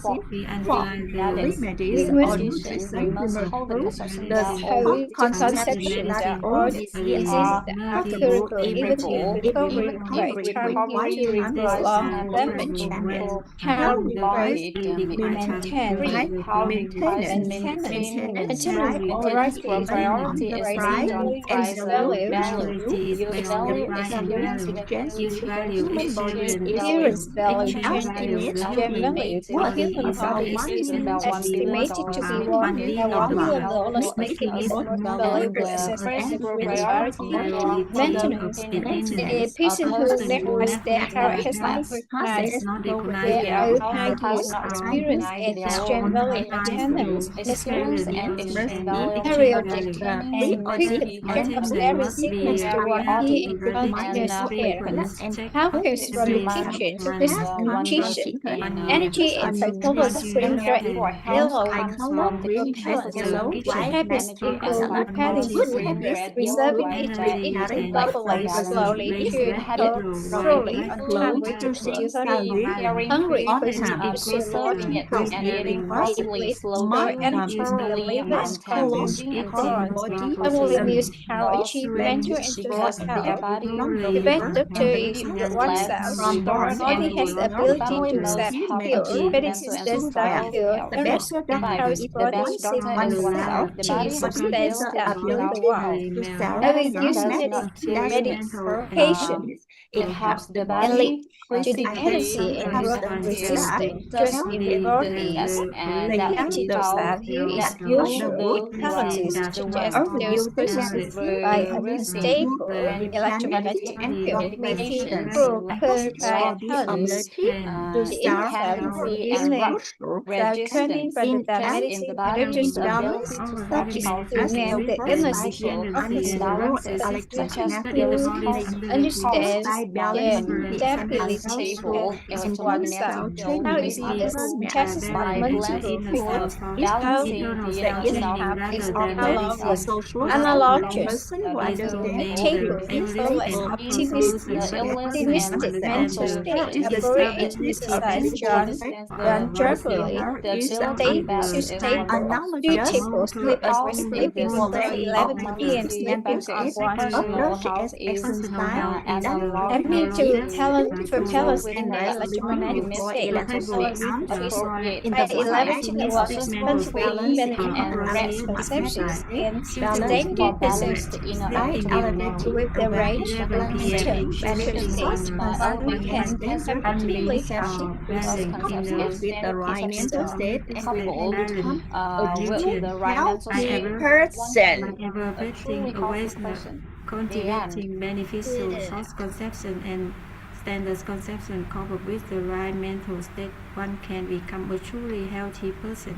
Speaker 1: for that is
Speaker 4: We
Speaker 1: in
Speaker 4: must
Speaker 1: addition, we must hold the conception that
Speaker 4: hold
Speaker 1: all
Speaker 4: the conception that all diseases are curable, even if recovery requires time to repair long damage. How required to be maintained,
Speaker 1: how requires
Speaker 4: maintenance
Speaker 1: maintenance for
Speaker 4: priority
Speaker 1: priority is based on
Speaker 4: its
Speaker 1: price of
Speaker 4: value.
Speaker 1: use value experience
Speaker 4: Appearance value changes exchange value. The human body is
Speaker 1: about
Speaker 4: estimated to be
Speaker 1: $1
Speaker 4: $1
Speaker 1: billion
Speaker 4: billion, making it the most valuable
Speaker 1: the
Speaker 4: asset
Speaker 1: first
Speaker 4: in human
Speaker 1: priority
Speaker 4: society.
Speaker 1: for the
Speaker 4: Maintenance. A
Speaker 1: maintenance. A
Speaker 4: patient who
Speaker 1: person
Speaker 4: realizes
Speaker 1: who
Speaker 4: their heart has not recognized their own
Speaker 1: has
Speaker 4: use
Speaker 1: not
Speaker 4: experience
Speaker 1: recognized
Speaker 4: and
Speaker 1: their
Speaker 4: exchange
Speaker 1: own
Speaker 4: value maintenance must
Speaker 1: experience and exchange value
Speaker 4: periodic
Speaker 1: maintenance
Speaker 4: and
Speaker 1: must
Speaker 4: frequent
Speaker 1: be
Speaker 4: check of their sickness toward key and continuous care. Outcomes from the teaching focus on nutrition, energy and metabolism rate yellow
Speaker 1: from the
Speaker 4: balance,
Speaker 1: nutrition,
Speaker 4: habits
Speaker 1: energy, and
Speaker 4: equal repairing food habits, preserving it and eating properly, slowly, chewing thoroughly, on time with difficulty, hungry,
Speaker 1: preserving
Speaker 4: absolute,
Speaker 1: it and eating properly,
Speaker 4: deeply, store
Speaker 1: slowly, and
Speaker 4: energy for the
Speaker 1: thoroughly
Speaker 4: liver and
Speaker 1: on time,
Speaker 4: kidneys
Speaker 1: using
Speaker 4: and
Speaker 1: and taking
Speaker 4: neurons. Family
Speaker 1: properly
Speaker 4: meals how
Speaker 1: because
Speaker 4: achieve mental and social
Speaker 1: because their
Speaker 4: health.
Speaker 1: body
Speaker 4: The
Speaker 1: will
Speaker 4: best doctor is
Speaker 1: less
Speaker 4: oneself.
Speaker 1: stored
Speaker 4: Body has the
Speaker 1: energy.
Speaker 4: ability
Speaker 1: Family
Speaker 4: to
Speaker 1: must
Speaker 4: set
Speaker 1: help
Speaker 4: cure,
Speaker 1: achieve mental
Speaker 4: medicines
Speaker 1: and
Speaker 4: does not
Speaker 1: social
Speaker 4: cure
Speaker 1: health.
Speaker 4: illness.
Speaker 1: Five,
Speaker 4: How is
Speaker 1: the
Speaker 4: body
Speaker 1: best
Speaker 4: sick
Speaker 1: doctor is
Speaker 4: oneself?
Speaker 1: oneself. The
Speaker 4: She
Speaker 1: body has the
Speaker 4: substances
Speaker 1: ability
Speaker 4: that
Speaker 1: to
Speaker 4: build
Speaker 1: help
Speaker 4: the world. Having used
Speaker 1: does not
Speaker 4: medication
Speaker 1: it helps the
Speaker 4: and lead
Speaker 1: body
Speaker 4: to dependency and growth resistance
Speaker 1: does
Speaker 4: just in the body.
Speaker 1: and
Speaker 4: The
Speaker 1: that
Speaker 4: antidote
Speaker 1: how
Speaker 4: that here is
Speaker 1: that
Speaker 4: usual
Speaker 1: will
Speaker 4: qualities
Speaker 1: the
Speaker 4: such as
Speaker 1: one
Speaker 4: those possessed by
Speaker 1: reducing
Speaker 4: unstable electromagnetic field may seem
Speaker 1: medications
Speaker 4: procured by others. The
Speaker 1: inherency and
Speaker 4: inherent training
Speaker 1: resistance
Speaker 4: rather than
Speaker 1: just in the
Speaker 4: medicine
Speaker 1: body's
Speaker 4: adaptation
Speaker 1: ability to fight
Speaker 4: is
Speaker 1: health
Speaker 4: to name the
Speaker 1: for
Speaker 4: illness
Speaker 1: example
Speaker 4: officer
Speaker 1: imbalances such as
Speaker 4: who
Speaker 1: host
Speaker 4: understands the debility of
Speaker 1: unstable electromagnetic
Speaker 4: oneself.
Speaker 1: field
Speaker 4: How
Speaker 1: may
Speaker 4: is
Speaker 1: be
Speaker 4: the
Speaker 1: improved
Speaker 4: status of
Speaker 1: by
Speaker 4: multiple people? How
Speaker 1: balancing the inner self
Speaker 4: is
Speaker 1: with
Speaker 4: analogous. A
Speaker 1: physical
Speaker 4: table is always
Speaker 1: the illness and
Speaker 4: optimistic mental
Speaker 1: mental
Speaker 4: state. A very exercise John Gerberly
Speaker 1: the ability
Speaker 4: stay
Speaker 1: best
Speaker 4: to
Speaker 1: is
Speaker 4: stable.
Speaker 1: control.
Speaker 4: 2 tables sleep as
Speaker 1: Health in
Speaker 4: sleeping
Speaker 1: this
Speaker 4: before
Speaker 1: state of
Speaker 4: 11 p.m.
Speaker 1: optimistic
Speaker 4: sleeping on
Speaker 1: basis,
Speaker 4: 1 p.m.
Speaker 1: personal health is
Speaker 4: Admitting to talent for
Speaker 1: with
Speaker 4: Palestinian electromagnetic
Speaker 1: optimistic
Speaker 4: state
Speaker 1: mental
Speaker 4: Palestinian
Speaker 1: states,
Speaker 4: office
Speaker 1: appropriate
Speaker 4: by 11
Speaker 1: exercise,
Speaker 4: to 1
Speaker 1: sustainable
Speaker 4: responsible
Speaker 1: ease
Speaker 4: benefit
Speaker 1: and
Speaker 4: correct
Speaker 1: rest
Speaker 4: conceptions and
Speaker 1: suitable
Speaker 4: sustained
Speaker 1: for
Speaker 4: perceptions
Speaker 1: balanced inner
Speaker 4: activity
Speaker 1: activity.
Speaker 4: with the range of
Speaker 1: Balance
Speaker 4: midterm future
Speaker 1: sustained
Speaker 4: states.
Speaker 1: by
Speaker 4: One
Speaker 1: elevating
Speaker 4: can
Speaker 1: intensity
Speaker 4: comparatively healthy
Speaker 1: those
Speaker 4: person
Speaker 1: concepts of standard perception
Speaker 4: so
Speaker 1: coupled
Speaker 2: question.
Speaker 1: will the right mental
Speaker 3: healthy
Speaker 1: state
Speaker 3: person.
Speaker 2: Like evaluating awareness, cultivating beneficial source conception and standard conception coupled with the right mental state, one can become a truly healthy person.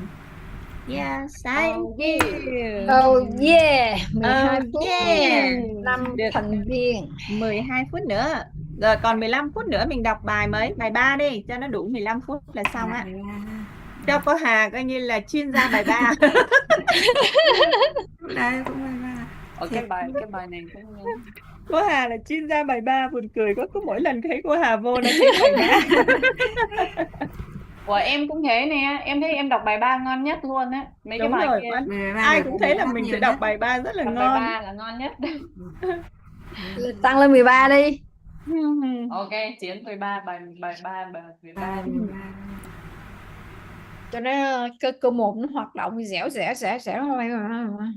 Speaker 3: Yes, thank you.
Speaker 4: Oh yeah, 12 phút
Speaker 3: Yeah.
Speaker 4: nha, 5
Speaker 3: Được.
Speaker 4: thành viên.
Speaker 3: 12 phút nữa. Rồi còn 15 phút nữa mình đọc bài mấy? Bài 3 đi, cho nó đủ 15 phút là xong á. Cho cô Hà coi như là chuyên gia bài 3.
Speaker 2: Đây cũng bài 3.
Speaker 1: Cái bài này cũng
Speaker 3: Cô Hà là chuyên gia bài 3, buồn cười quá, cứ mỗi lần thấy cô Hà vô là thấy bài 3.
Speaker 1: Của em cũng thế nè, em thấy em đọc bài 3 ngon nhất luôn á. Mấy
Speaker 3: Đúng
Speaker 1: cái bài
Speaker 3: rồi,
Speaker 1: kia
Speaker 3: ai cũng thấy là mình sẽ đọc bài 3 rất là
Speaker 1: đọc
Speaker 3: ngon.
Speaker 1: bài 3 là ngon nhất.
Speaker 4: Tăng lên 13 đi.
Speaker 1: Ok, Chiến 13 bài 13.
Speaker 4: Cho nó cơ 1 nó hoạt động dẻo thôi mà.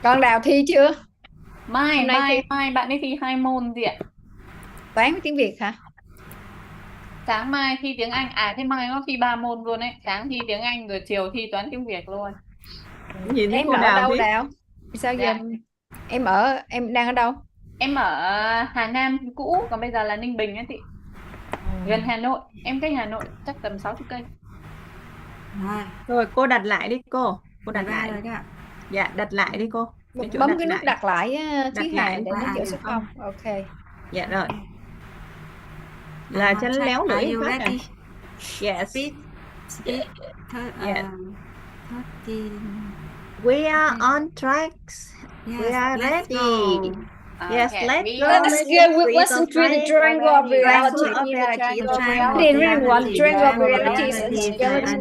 Speaker 4: Con Đào thi chưa?
Speaker 1: Mai bạn ấy thi 2 môn gì ạ?
Speaker 4: Toán với tiếng Việt hả?
Speaker 1: Sáng mai thi tiếng Anh, thế mai nó thi 3 môn luôn ấy. Sáng thi tiếng Anh rồi chiều thi toán tiếng Việt luôn.
Speaker 3: Nhìn thấy
Speaker 4: Em
Speaker 3: cô
Speaker 4: ở
Speaker 3: Đào
Speaker 4: đâu
Speaker 3: đi.
Speaker 4: Đào? Sao giờ em đang ở đâu?
Speaker 1: Em ở Hà Nam cũ, còn bây giờ là Ninh Bình ấy chị. Gần Hà Nội, em cách Hà Nội chắc tầm 60 cây.
Speaker 3: Rồi cô đặt lại đi cô. Cô đặt lại. Dạ, đặt lại đi cô.
Speaker 4: Bấm cái nút đặt lại Thúy Hà
Speaker 3: lại
Speaker 4: để nó chữa số không. Ok.
Speaker 3: Dạ rồi. Là cho nó léo lưỡi phát rồi. Yes.
Speaker 2: Yes.
Speaker 3: We are on tracks. We are ready. Yes, let's go.
Speaker 4: Let's go with lesson 3, the triangle of reality. We really want triangle of reality is skeleton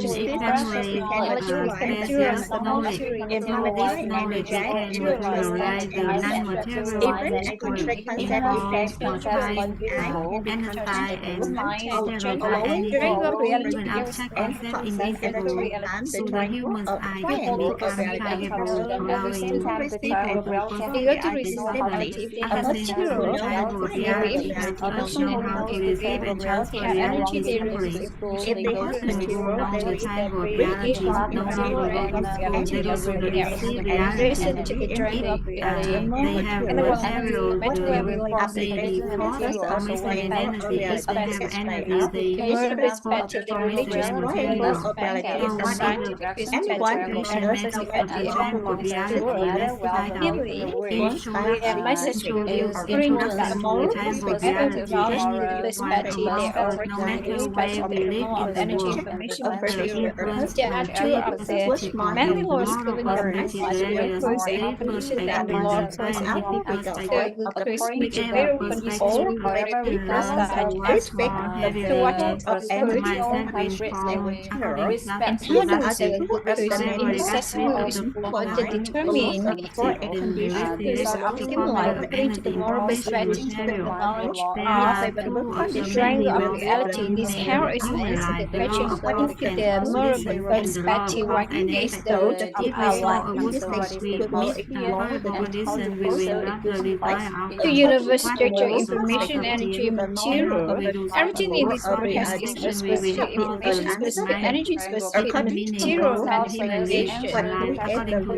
Speaker 4: to universe structure, information, energy, material. Everything in this world has its specific information, specific energy, specific material manifestation.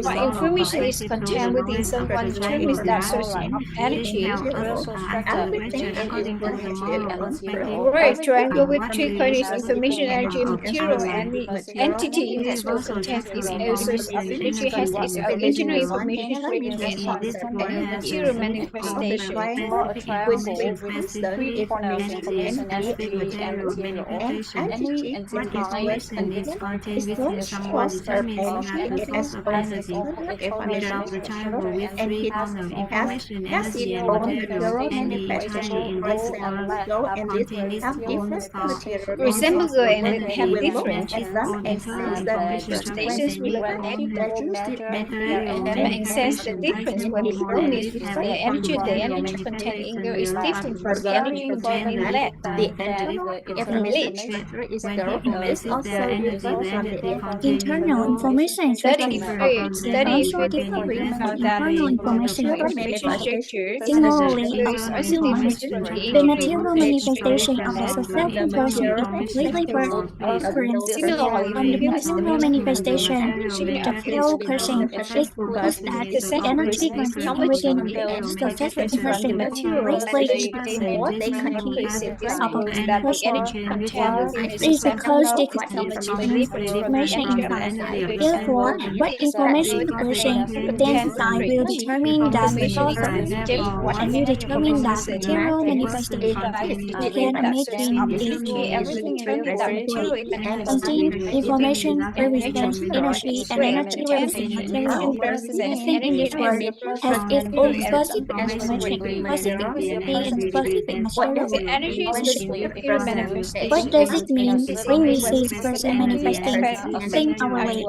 Speaker 4: What information is contained within someone determines that source of energy. Right, triangle with 3 corners, information, energy, material, and the entity in this world contains its own source of energy, has its own internal information, frequency, and material manifestation. Resemble and have different manifestations will connect and sense the difference when the form is the energy contained in there is different from the energy contained in lead.
Speaker 3: The internal information is
Speaker 6: internal information structure.
Speaker 4: Study different
Speaker 6: Internal information
Speaker 4: Similarly, for humans, the material manifestation of the successful person is completely different from the material manifestation of the pale person. This proves that the energy contained within the successful person greatly exceeds the energy of a pale person. This is because they contain information inside. Therefore, what information a person contains inside will determine that results of his and will determine that material manifestation. It can imagine it contains information represents energy and energy represents material. Everything in this world has its own specific information, specific quantity, and specific material manifestation. What does it mean when we say the person manifesting something outwardly?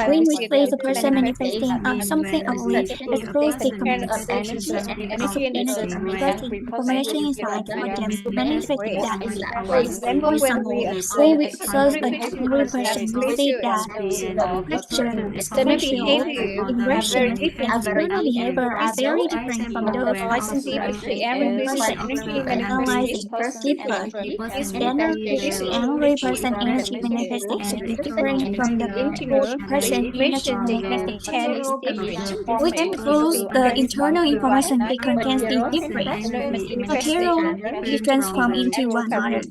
Speaker 4: When we say the person manifesting something outwardly, it proves the composition of energy expressing information inside for them to manifest that. For example, when we observe an angry person, we see that expression, facial impressions, and external behavior are very different from those of the angry person. To analyze it deeper, the angry person energy manifestation is different from the cold person energy manifestation, which proves the internal information they contains is different. Material is transformed into one another.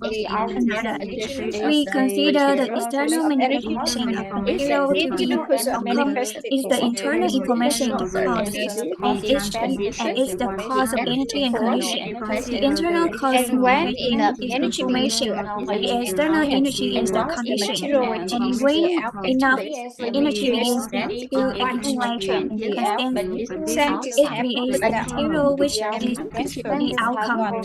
Speaker 4: We consider the external manifestation of material to be the outcome is the internal information the cause of each and is the cause of energy and condition. The internal cause manifestation is information. The external energy is the condition. And when enough energy begins to accumulate and condense, it creates the material which is the outcome.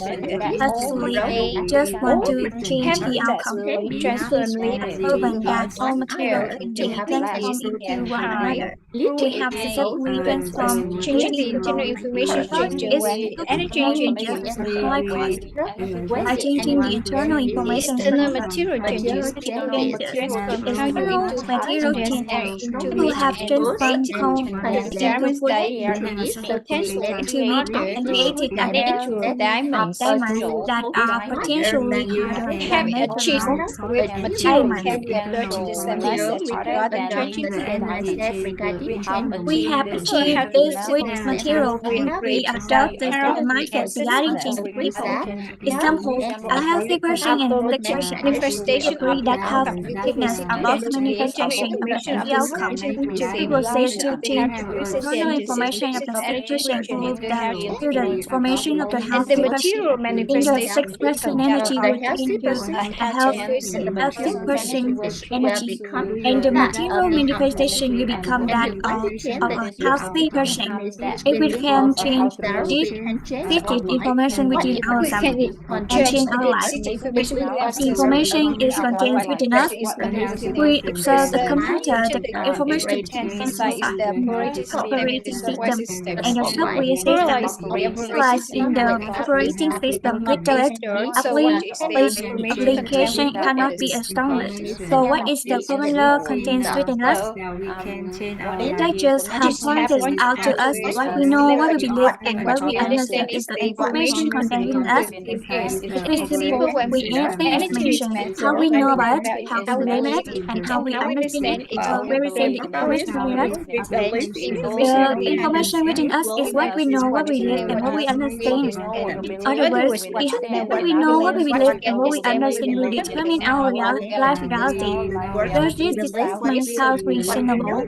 Speaker 4: Thusly, just want to change the outcome. We have proven that all material can be transformed into one another. We have successfully transformed changing the first is mainly just a high cost. By changing the internal information of the material external material changes, we will have transformed coal into wood into meat and created a natural diamonds that are potentially harder than metal diamonds. We have achieved this with material when we adopt the mindset regarding changing people. Example, a healthy person and electrician agree that health and fitness are both manifestation of the energy outcome. People say to change the internal information of the sick person prove that to the formation of the healthy person. In the sick person energy will change to a healthy person energy. And the material manifestation will become that of a healthy person. If we can change this fixed information within ourselves and change our life, the information is contained within us. We observe the computer, the information contains inside the operating system and the software system. Like in the operating system, without application cannot be established. So what is the formula contains within us? They just have pointed out to us what we know, what we believe, and what we understand is the information contained in us. It is simple. We anything is mentioned, how we know about it, how we believe in it, and how we understand it, or represent the information within us. The information within us is what we know, what we believe, and what we understand. In other words, what we know, what we believe, and what we understand will determine our life reality. Does this statement sound reasonable?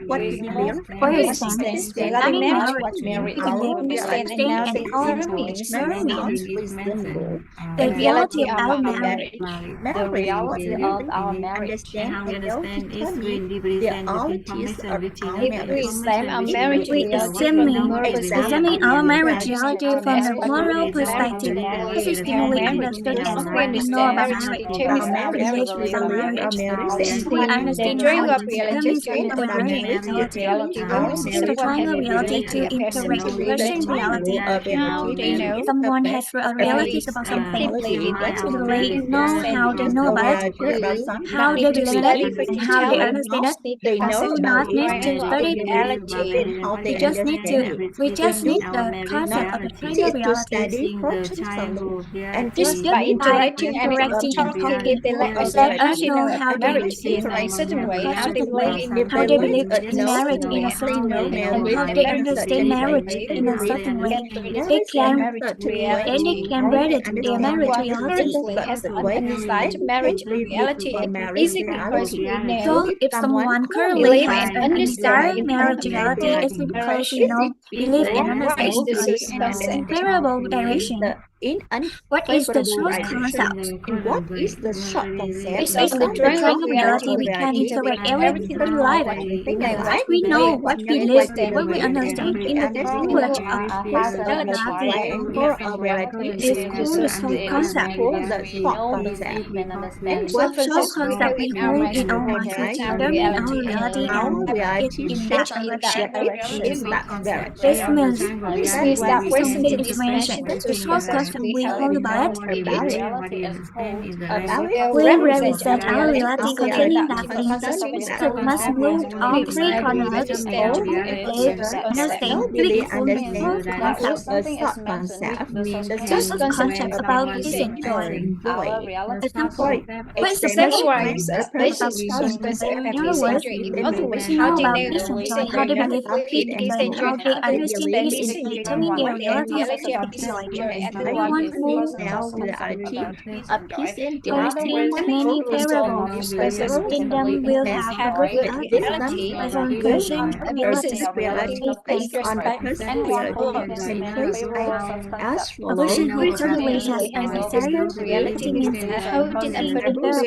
Speaker 4: For instance, regarding marriage, we believe, understand, and all means the reality of our marriage.
Speaker 1: The reality of our marriage.
Speaker 4: If we examine our marriage reality from the moral perspective, this is generally understood as what we know about marriage, our relations with our marriage, and we understand how it determines our marriage reality. This is the final reality to interact person reality. Someone has realities about something. They know how they know about it, how they believe it, and how they understand it. We do not need to study. We just need the concept of the
Speaker 3: It
Speaker 4: final
Speaker 3: is to
Speaker 4: reality.
Speaker 3: study potentially and
Speaker 4: Just
Speaker 3: just
Speaker 4: by interacting and talking, let us know how they receive a certain way, how they believe in marriage in a certain way, and how they understand marriage in a certain way. They can then they can relate their marriage reality. So if someone currently has an undesired marriage reality, it's because believe and understand in variable direction. What is the source concept?
Speaker 3: and what is the short concept
Speaker 4: Based on the triangle reality, we can interact everything in life. What we know, what we live, what we understand in the language of reality.
Speaker 3: triangle of reality
Speaker 4: Is called the source concept.
Speaker 3: the short concept. And
Speaker 4: What source concept we hold in our minds determine our reality
Speaker 3: our
Speaker 4: and it
Speaker 3: reality
Speaker 4: in that
Speaker 3: shape
Speaker 4: direction.
Speaker 3: in that direction.
Speaker 4: This means that something is mentioned, the source concept we hold about it. We represent our reality containing that things that must move on three corners: know, believe, understand, to
Speaker 3: Really
Speaker 4: become the source concept.
Speaker 3: the short concept, the
Speaker 4: The source concept about peace and joy. Example, what is the special concept about peace and joy? In other words, others know about peace and joy, how they believe in peace and joy, and how they understand peace and joy, determine their reality of peace and joy. Everyone who
Speaker 3: now reality of peace and joy.
Speaker 4: understands many variables in them will have a good outcome. By one person, reality
Speaker 3: based on the person reality can trace as
Speaker 4: a person
Speaker 3: follows.
Speaker 4: who currently has an desired reality means holding a variable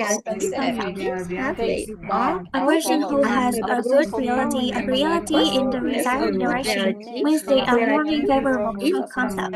Speaker 4: a person who has a good reality, a reality in the desired direction, means they are holding favorable soul concept.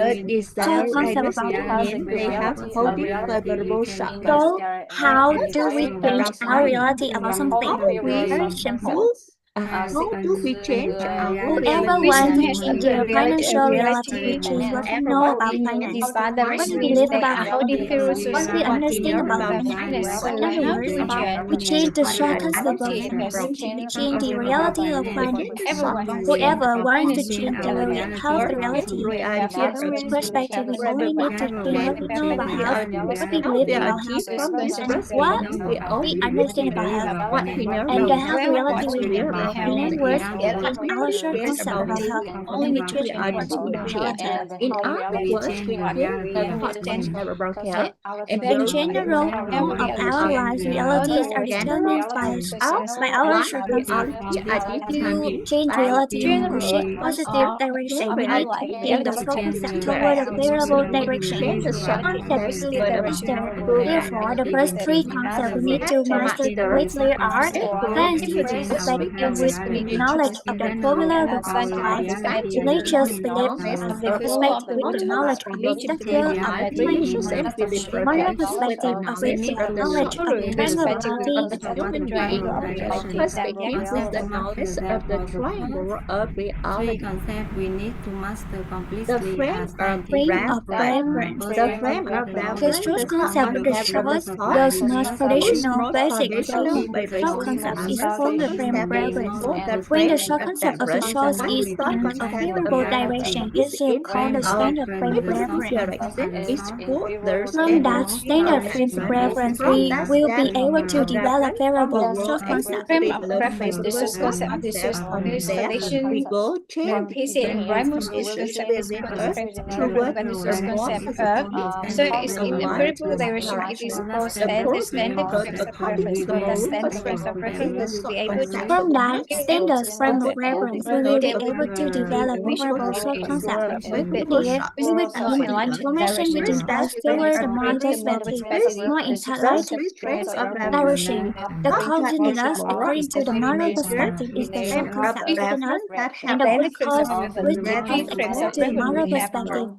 Speaker 4: Soul concept about
Speaker 3: means they have holding favorable short
Speaker 4: so how
Speaker 3: concept.
Speaker 4: do we change our reality about something? Very simple.
Speaker 3: How do we change our
Speaker 4: Whoever wants to change their financial reality, we change what we know about finance, what we believe about finance, what we understand about finance. In other words, we change the short concept of finance, we change the reality of finance. Whoever wants to change their health reality, from perspective, we only need to change what we know about health, what we believe about health, and what we understand about health, and the health reality we live. In other words, change our short concept about health. Only we change our concept about reality.
Speaker 3: In other words, we change the thought concept about health.
Speaker 4: In general, all of our life realities are determined by our short concept. To change reality to shift positive direction, we need to change the short concept toward a favorable direction. Concept is system. Therefore, the first three concepts we need to master greatly are scientific perspective with knowledge of the formula of life, religious belief of the perspective with the knowledge of the spectrum of
Speaker 3: religious
Speaker 4: mind,
Speaker 3: and belief
Speaker 4: moral perspective of with the knowledge of the personality.
Speaker 3: human being, perspective with the knowledge of the triangle of reality. The frame of
Speaker 4: Frame of reference.
Speaker 3: the frame of
Speaker 4: The source concept of the source, the most traditional basic frame of the source concept is called the frame of reference. When the short concept of the source is in a favorable direction, it is called the standard frame of reference. From that standard frame of reference, we will be able to develop variable source concept.
Speaker 3: frame of reference, the source concept of the source from there, we go change within us toward the more positive and aligned direction. The process goes according to the moral perspective, the short concept.
Speaker 4: From that standard frame of reference, we will be able to develop variable source concept. There, we will begin the information within us toward the more perspective, more intelligent direction. The continuous according to the moral perspective is the short concept within us, and the good cause which is according to the moral perspective,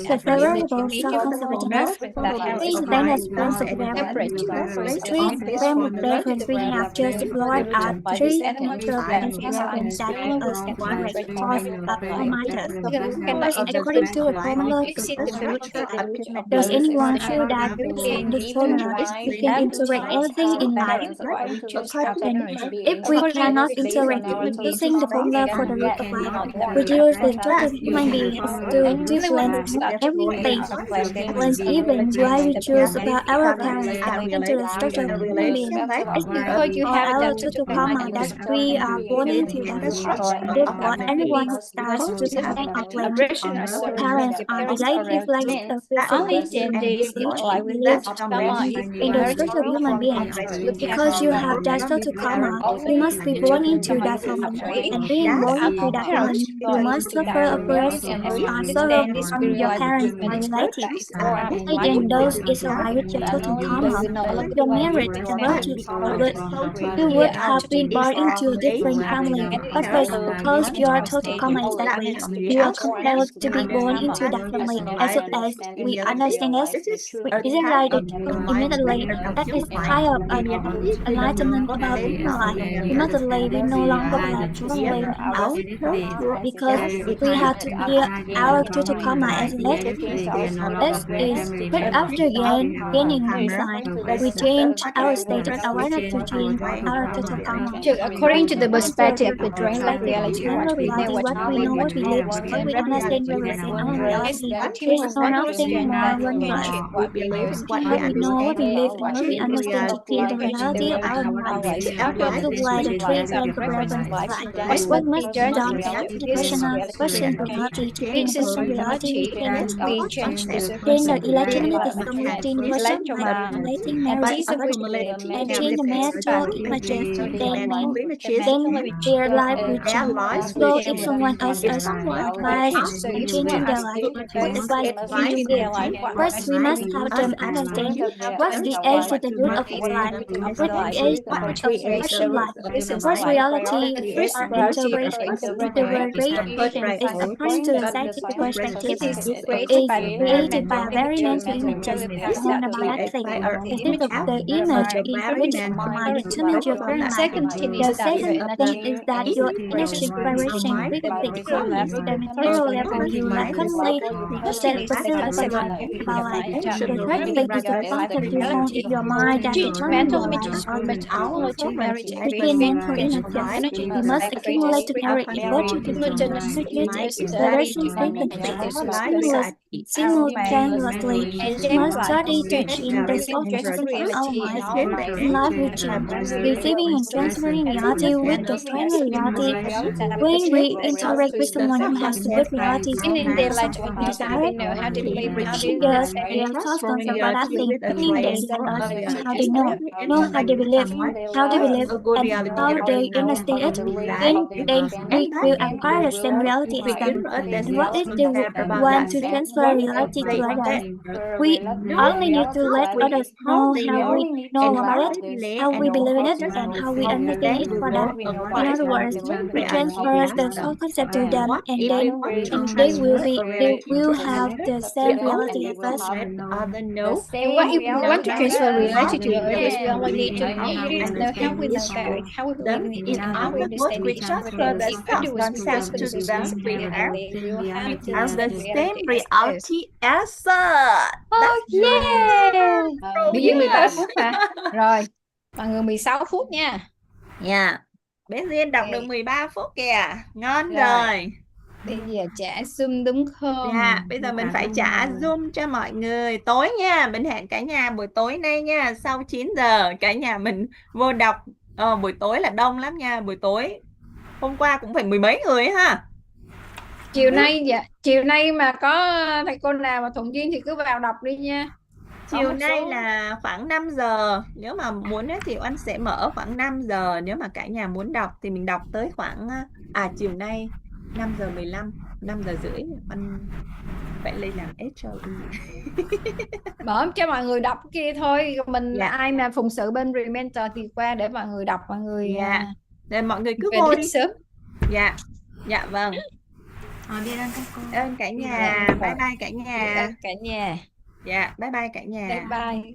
Speaker 4: the favorable short concept within us. Three standard frames of reference. Three frame of reference we have just explored are three programs happen that make us incorrect cause of harmitis. First, according to the formula for does anyone feel that using this formula we can interact everything in life? Then, if we cannot interact using the formula for the root of life, we use the total human beings to influence everything. Once even why we choose about our parents that into the structure of human being. It's because you have our total karma that we are born into that. Therefore, anyone who starts to think of like parents are related like the philosophies and beliefs in the structure of human beings. Because you have that total karma, you must be born into that family. And being born into that family, you must suffer oppression or sorrow from your parents and relatives. Then those is aligned with your total karma, your merit, the virtues, or good. You would have been born into a different family, but first, because your total karma is that way, you are compelled to be born into that family. As soon as we understand this, we realize it immediately. That is kind of an enlightenment about human life. Immediately, we no longer blame ourselves because we have to clear our total karma as it. This is but after gaining insight, we change our state of awareness to change our total karma.
Speaker 2: According to the perspective of the dream like reality,
Speaker 4: what we know, what we believe, what we understand the reality. There is nothing more wondrous. What we know, what we live, and what we understand to change the reality of our lives. To apply the three plans of relevance life. What must be done to answer the question reality to change the question reality we change then the electromagnetic stimulating version by accumulating memories and change the mental images then their life will change. So if someone asks us advice on changing their life, what advice can you give? First, we must have them understand what's the age to the root of his life, what the age of expression life. First, reality or interpretation is according to the scientific perspective is created by a very mental images known about that thing. Instead of the image in which the mind determines your current life. The second thing is that your energy vibration with the material level you are currently set perceive about life. The third thing is the concept you hold in your mind that determines your life. Within mental images, we must accumulate merit in virtue to change vibration simultaneously. We must study to change the focus of our minds. In life we change, receiving and transferring reality with the primary reality. When we interact with someone who has the good reality, we desire their substance about that thing, meaning they tell us how they know how they believe, and how they understand it. Then we will acquire the same reality as them. And what is the one to transfer reality to others? We only need to let others know how we know about it, how we believe in it, and how we understand it for them. In other words, we transfer the soul concept to them, and then they will have the same reality as us.
Speaker 2: And what if we want to transfer reality to others? We only need to know how we know about it, how we believe in it, and how we understand it. But if we do is transfer the reality, we will have the same reality as us. Oh yeah! Bây giờ 13 phút hả? Rồi, mọi người 16 phút nha.
Speaker 3: Dạ. Bé Duyên đọc được 13 phút kìa. Ngon rồi.
Speaker 2: Bây giờ trả Zoom đúng không?
Speaker 3: Dạ, bây giờ mình phải trả Zoom cho mọi người. Tối nha, mình hẹn cả nhà buổi tối nay nha. Sau 9 giờ cả nhà mình vô đọc. Buổi tối là đông lắm nha. Buổi tối hôm qua cũng phải 10 mấy người ha.
Speaker 2: Chiều nay mà có thầy cô nào mà thuận duyên thì cứ vào đọc đi nha.
Speaker 3: Chiều nay là khoảng 5 giờ. Nếu mà muốn thì Oanh sẽ mở khoảng 5 giờ. Nếu mà cả nhà muốn đọc thì mình đọc tới khoảng chiều nay 5 giờ 15, 5 giờ rưỡi Oanh phải lên làm HOE.
Speaker 2: Mở cho mọi người đọc kia thôi. Mình ai mà phụng sự bên Rementor thì qua để mọi người đọc, mọi người
Speaker 3: để mọi người cứ vô đi
Speaker 2: sớm.
Speaker 3: Dạ vâng.
Speaker 2: Đi
Speaker 3: ơn cả nhà. Bye bye cả nhà.
Speaker 2: Cả nhà.
Speaker 3: Dạ, bye bye cả nhà.
Speaker 2: Bye bye.